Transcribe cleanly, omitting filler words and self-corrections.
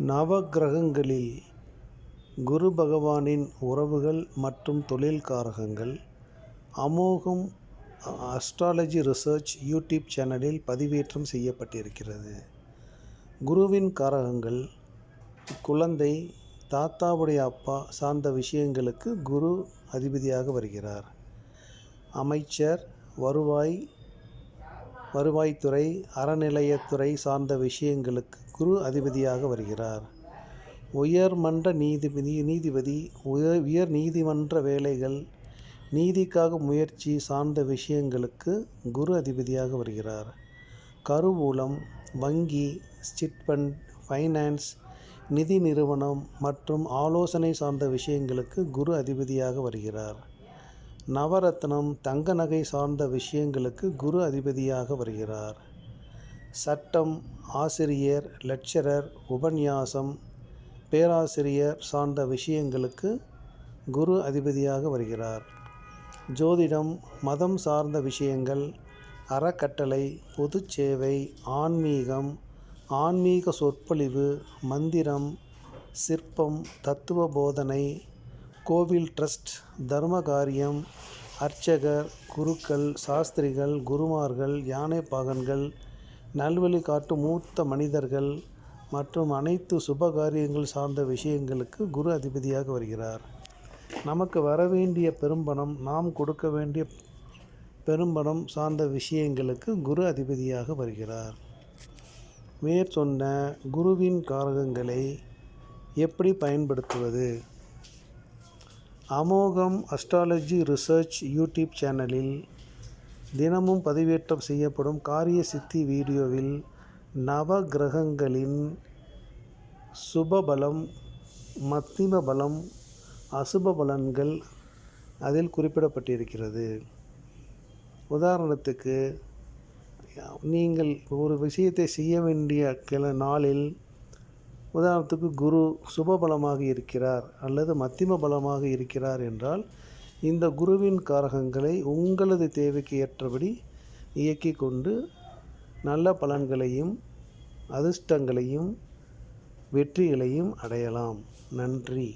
நவக்கிரகங்களில் குரு பகவானின் உறவுகள் மற்றும் தொழில் காரகங்கள் அமோகம் அஸ்ட்ராலஜி ரிசர்ச் யூடியூப் சேனலில் பதிவேற்றம் செய்யப்பட்டிருக்கிறது. குருவின் காரகங்கள் குழந்தை, தாத்தாவுடைய அப்பா சார்ந்த விஷயங்களுக்கு குரு அதிபதியாக வருகிறார். அமைச்சர், வருவாய்த்துறை, அறநிலையத்துறை சார்ந்த விஷயங்களுக்கு குரு அதிபதியாக வருகிறார். உயர்மன்ற நீதிபதி, உயர் நீதிமன்ற வேலைகள், நீதிக்காக முயற்சி சார்ந்த விஷயங்களுக்கு குரு அதிபதியாக வருகிறார். கருவூலம், வங்கி, சிட்பண்ட், ஃபைனான்ஸ், நிதி நிறுவனம் மற்றும் ஆலோசனை சார்ந்த விஷயங்களுக்கு குரு அதிபதியாக வருகிறார். நவரத்னம், தங்க நகை சார்ந்த விஷயங்களுக்கு குரு அதிபதியாக வருகிறார். சட்டம், ஆசிரியர், லெக்சரர், உபன்யாசம், பேராசிரியர் சார்ந்த விஷயங்களுக்கு குரு அதிபதியாக வருகிறார். ஜோதிடம், மதம் சார்ந்த விஷயங்கள், அறக்கட்டளை, பொது சேவை, ஆன்மீகம், ஆன்மீக சொற்பொழிவு, மந்திரம், சிற்பம், தத்துவ போதனை, கோவில் ட்ரஸ்ட், தர்ம காரியம், அர்ச்சகர், குருக்கள், சாஸ்திரிகள், குருமார்கள், யானை பாகன்கள், நல்வழி காட்டும் மூத்த மனிதர்கள் மற்றும் அனைத்து சுபகாரியங்கள் சார்ந்த விஷயங்களுக்கு குரு அதிபதியாக வருகிறார். நமக்கு வரவேண்டிய பெரும்பணம், நாம் கொடுக்க வேண்டிய பெரும்பணம் சார்ந்த விஷயங்களுக்கு குரு அதிபதியாக வருகிறார். மேற்சொன்ன குருவின் காரகங்களை எப்படி பயன்படுத்துவது? அமோகம் அஸ்ட்ராலஜி ரிசர்ச் யூடியூப் சேனலில் தினமும் பதிவேற்றம் செய்யப்படும் காரிய சித்தி வீடியோவில் நவக்கிரகங்களின் சுபபலம், மத்திம பலம், அசுப பலன்கள் அதில் குறிப்பிடப்பட்டிருக்கிறது. உதாரணத்துக்கு, நீங்கள் ஒரு விஷயத்தை செய்ய வேண்டிய நாளில், உதாரணத்துக்கு குரு சுபபலமாக இருக்கிறார் அல்லது மத்திம பலமாக இருக்கிறார் என்றால், இந்த குருவின் காரகங்களை உங்களது தேவைக்கு ஏற்றபடி இயக்கி கொண்டு நல்ல பலன்களையும் அதிர்ஷ்டங்களையும் வெற்றிகளையும் அடையலாம். நன்றி.